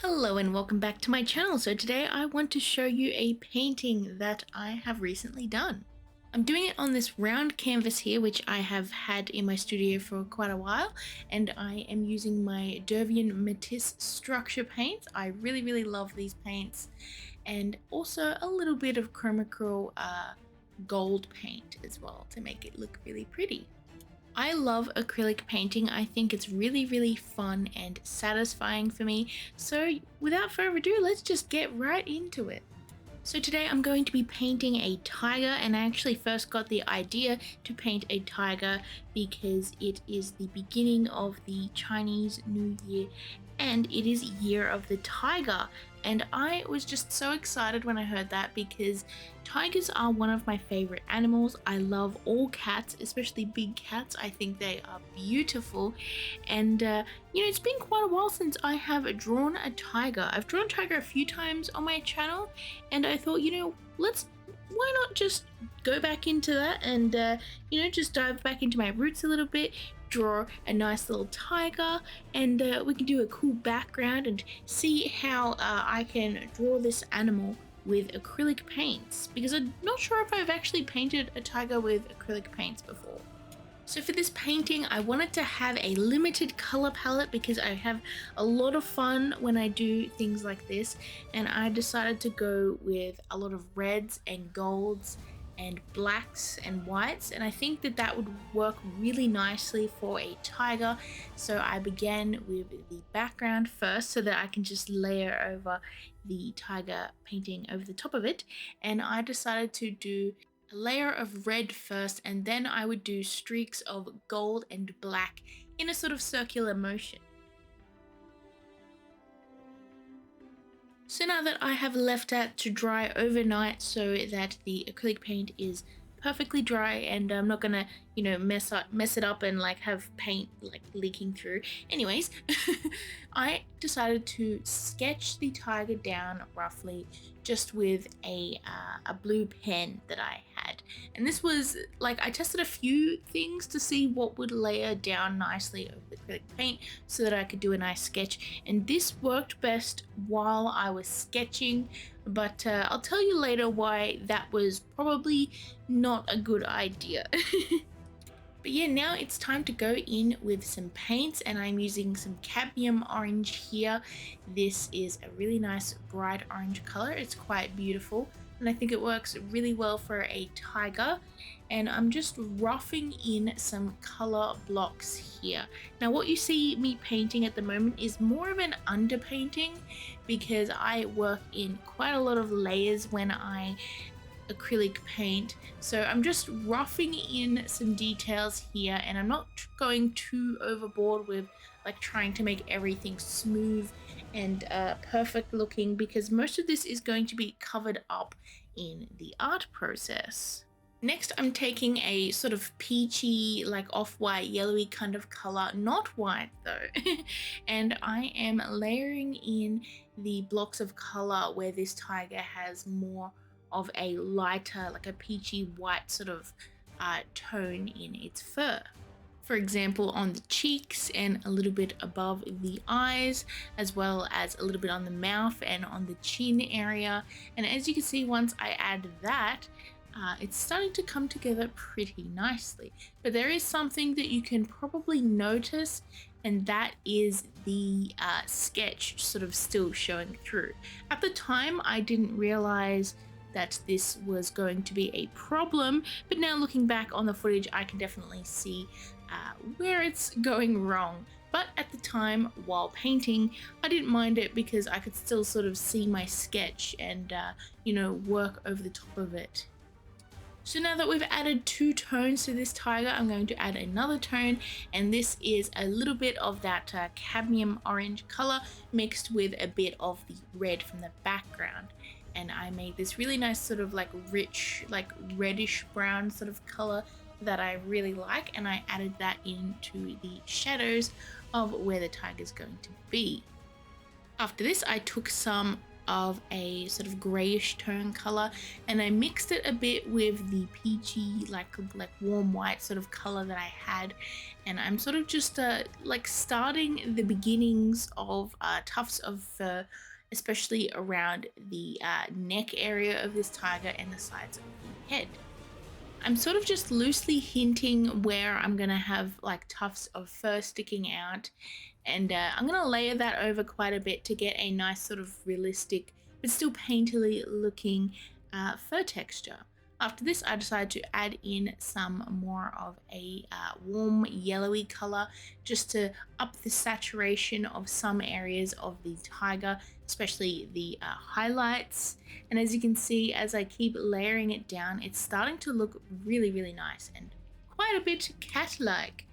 Hello and welcome back to my channel. So today I want to show you a painting that I have recently done. I'm doing it on this round canvas here, which I have had in my studio for quite a while, and I am using my Dervian Matisse structure paints. I really love these paints, and also a little bit of Chromacryl gold paint as well to make it look really pretty. I love acrylic painting. I think it's really fun and satisfying for me. So without further ado, let's just get right into it. So today I'm going to be painting a tiger, and I actually first got the idea to paint a tiger because it is the beginning of the Chinese New Year and it is Year of the Tiger. And I was just so excited when I heard that because tigers are one of my favorite animals. I love all cats, especially big cats. I think they are beautiful. And it's been quite a while since I have drawn a tiger. I've drawn a tiger a few times on my channel, and I thought, why not just go back into that and just dive back into my roots a little bit, draw a nice little tiger, and we can do a cool background and see how I can draw this animal with acrylic paints, because I'm not sure if I've actually painted a tiger with acrylic paints before. So for this painting, I wanted to have a limited color palette because I have a lot of fun when I do things like this, and I decided to go with a lot of reds and golds and blacks and whites, and I think that would work really nicely for a tiger. So I began with the background first so that I can just layer over the tiger painting over the top of it, and I decided to do a layer of red first, and then I would do streaks of gold and black in a sort of circular motion. So now that I have left that to dry overnight so that the acrylic paint is perfectly dry and I'm not gonna mess it up and like have paint like leaking through. Anyways, I decided to sketch the tiger down roughly just with a blue pen that I had, and this was like, I tested a few things to see what would layer down nicely over the acrylic paint so that I could do a nice sketch, and this worked best while I was sketching, but I'll tell you later why that was probably not a good idea. But yeah, now it's time to go in with some paints, and I'm using some cadmium orange here. This is a really nice bright orange color. It's quite beautiful, and I think it works really well for a tiger. And I'm just roughing in some color blocks here. Now what you see me painting at the moment is more of an underpainting because I work in quite a lot of layers when I acrylic paint, so I'm just roughing in some details here, and I'm not going too overboard with like trying to make everything smooth and perfect looking, because most of this is going to be covered up in the art process. Next, I'm taking a sort of peachy, like off-white, yellowy kind of color, not white though, and I am layering in the blocks of color where this tiger has more of a lighter, like a peachy white sort of tone in its fur. For example, on the cheeks and a little bit above the eyes, as well as a little bit on the mouth and on the chin area. And as you can see, once I add that, it's starting to come together pretty nicely. But there is something that you can probably notice, and that is the sketch sort of still showing through. At the time, I didn't realize that this was going to be a problem, but now looking back on the footage, I can definitely see where it's going wrong. But at the time, while painting, I didn't mind it because I could still sort of see my sketch and work over the top of it. So now that we've added 2 tones to this tiger, I'm going to add another tone, and this is a little bit of that cadmium orange color mixed with a bit of the red from the background. And I made this really nice sort of like rich, like reddish brown sort of color that I really like, and I added that into the shadows of where the tiger is going to be. After this, I took some of a sort of grayish tone color, and I mixed it a bit with the peachy like warm white sort of color that I had, and I'm sort of just like starting the beginnings of tufts of fur, especially around the neck area of this tiger and the sides of the head. I'm sort of just loosely hinting where I'm gonna have like tufts of fur sticking out, and I'm gonna layer that over quite a bit to get a nice sort of realistic but still painterly looking fur texture. After this, I decided to add in some more of a warm yellowy color just to up the saturation of some areas of the tiger, especially the highlights. And as you can see, as I keep layering it down, it's starting to look really, really nice and quite a bit cat-like.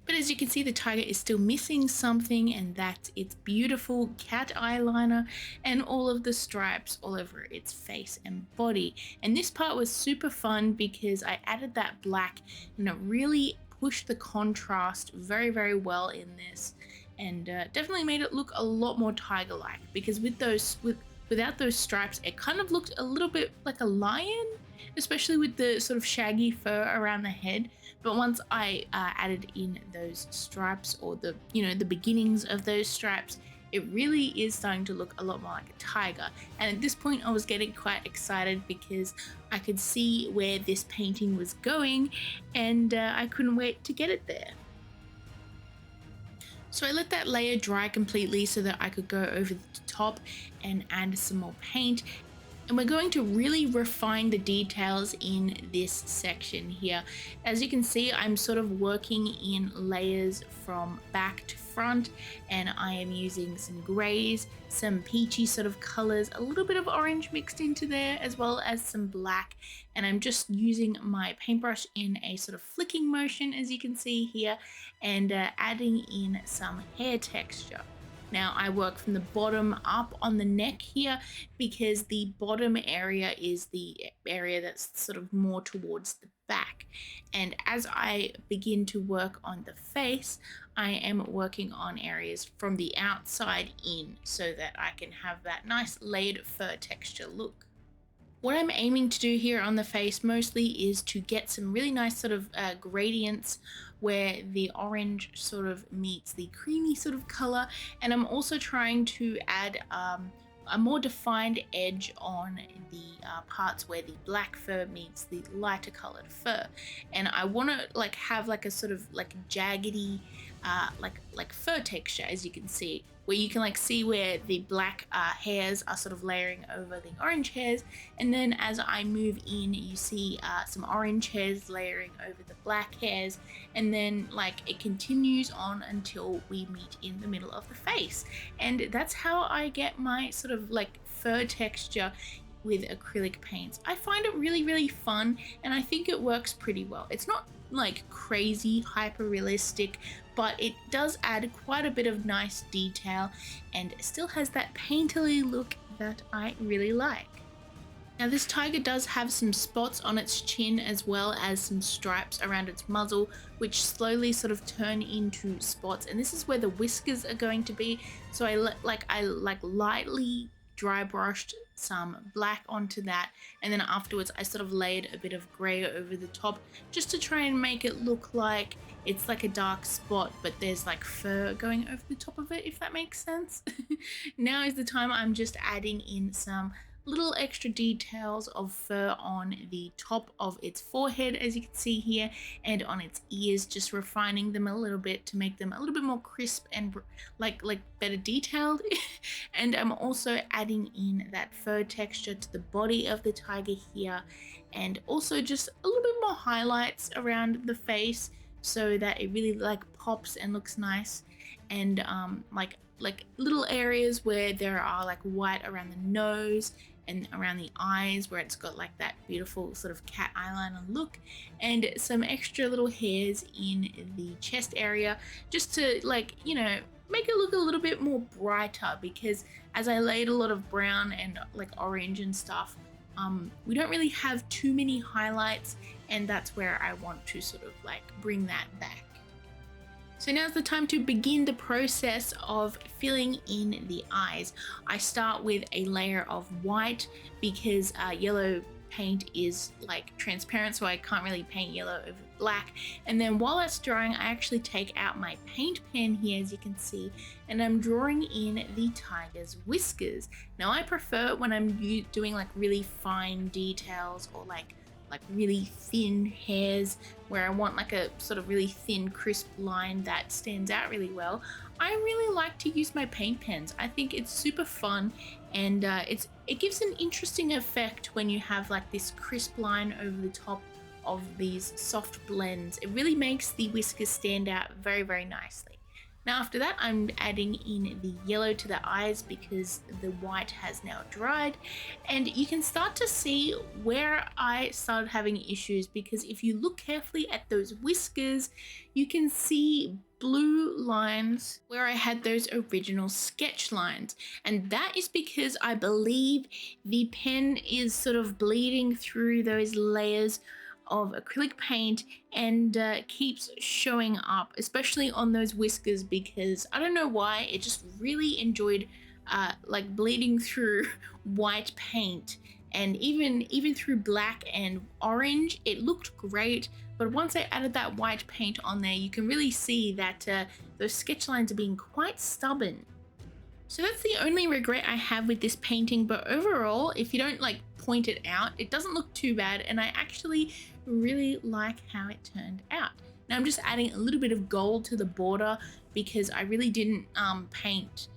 But as you can see, the tiger is still missing something, and that's its beautiful cat eyeliner and all of the stripes all over its face and body. And this part was super fun because I added that black and it really pushed the contrast very, very well in this, and definitely made it look a lot more tiger-like, because without those stripes, it kind of looked a little bit like a lion, especially with the sort of shaggy fur around the head. But once I added in those stripes, or the beginnings of those stripes, it really is starting to look a lot more like a tiger. And at this point, I was getting quite excited because I could see where this painting was going, and I couldn't wait to get it there. So I let that layer dry completely so that I could go over the top and add some more paint. And we're going to really refine the details in this section here. As you can see, I'm sort of working in layers from back to front, and I am using some grays, some peachy sort of colors, a little bit of orange mixed into there, as well as some black. And I'm just using my paintbrush in a sort of flicking motion, as you can see here, and adding in some hair texture. Now I work from the bottom up on the neck here, because the bottom area is the area that's sort of more towards the back. And as I begin to work on the face, I am working on areas from the outside in so that I can have that nice layered fur texture look. What I'm aiming to do here on the face mostly is to get some really nice sort of gradients where the orange sort of meets the creamy sort of color, and I'm also trying to add a more defined edge on the parts where the black fur meets the lighter colored fur. And I want to like have like a sort of like jaggedy like fur texture, as you can see, where you can like see where the black hairs are sort of layering over the orange hairs, and then as I move in, you see some orange hairs layering over the black hairs, and then like it continues on until we meet in the middle of the face. And that's how I get my sort of like fur texture with acrylic paints. I find it really, really fun, and I think it works pretty well. It's not like crazy hyper realistic, but it does add quite a bit of nice detail and still has that painterly look that I really like. Now this tiger does have some spots on its chin, as well as some stripes around its muzzle, which slowly sort of turn into spots, and this is where the whiskers are going to be. So I lightly dry brushed some black onto that, and then afterwards I sort of layered a bit of grey over the top just to try and make it look like it's like a dark spot, but there's like fur going over the top of it, if that makes sense. Now is the time I'm just adding in some little extra details of fur on the top of its forehead, as you can see here, and on its ears, just refining them a little bit to make them a little bit more crisp and like better detailed. And I'm also adding in that fur texture to the body of the tiger here, and also just a little bit more highlights around the face so that it really like pops and looks nice, and like little areas where there are like white around the nose and around the eyes, where it's got like that beautiful sort of cat eyeliner look, and some extra little hairs in the chest area, just to like, you know, make it look a little bit more brighter, because as I laid a lot of brown and like orange and stuff, we don't really have too many highlights, and that's where I want to sort of like bring that back. So now's the time to begin the process of filling in the eyes. I start with a layer of white because yellow paint is like transparent, so I can't really paint yellow over black. And then while that's drying, I actually take out my paint pen here, as you can see, and I'm drawing in the tiger's whiskers. Now I prefer when I'm doing like really fine details or like really thin hairs where I want like a sort of really thin crisp line that stands out really well. I really like to use my paint pens. I think it's super fun, and it gives an interesting effect when you have like this crisp line over the top of these soft blends. It really makes the whiskers stand out very, very nicely. Now after that, I'm adding in the yellow to the eyes because the white has now dried, and you can start to see where I started having issues, because if you look carefully at those whiskers, you can see blue lines where I had those original sketch lines, and that is because I believe the pen is sort of bleeding through those layers of acrylic paint and keeps showing up, especially on those whiskers, because I don't know why, it just really enjoyed like bleeding through white paint, and even through black and orange it looked great. But once I added that white paint on there, you can really see that those sketch lines are being quite stubborn. So that's the only regret I have with this painting, but overall, if you don't like point it out, it doesn't look too bad, and I actually really like how it turned out. Now I'm just adding a little bit of gold to the border because I really didn't paint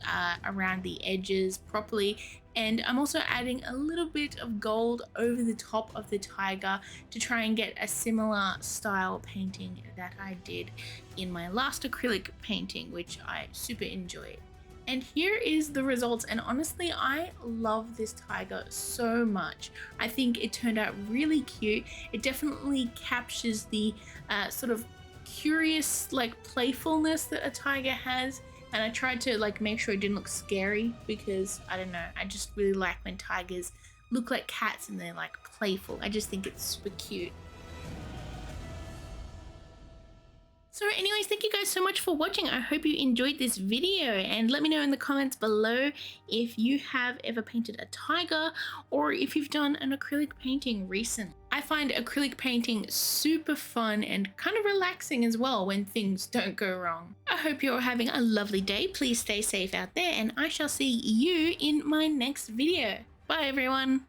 around the edges properly, and I'm also adding a little bit of gold over the top of the tiger to try and get a similar style painting that I did in my last acrylic painting, which I super enjoyed. And here is the results, and honestly I love this tiger so much. I think it turned out really cute. It definitely captures the sort of curious like playfulness that a tiger has, and I tried to like make sure it didn't look scary because I don't know, I just really like when tigers look like cats and they're like playful. I just think it's super cute. So anyways, thank you guys so much for watching. I hope you enjoyed this video, and let me know in the comments below if you have ever painted a tiger or if you've done an acrylic painting recently. I find acrylic painting super fun and kind of relaxing as well when things don't go wrong. I hope you're having a lovely day. Please stay safe out there, and I shall see you in my next video. Bye everyone.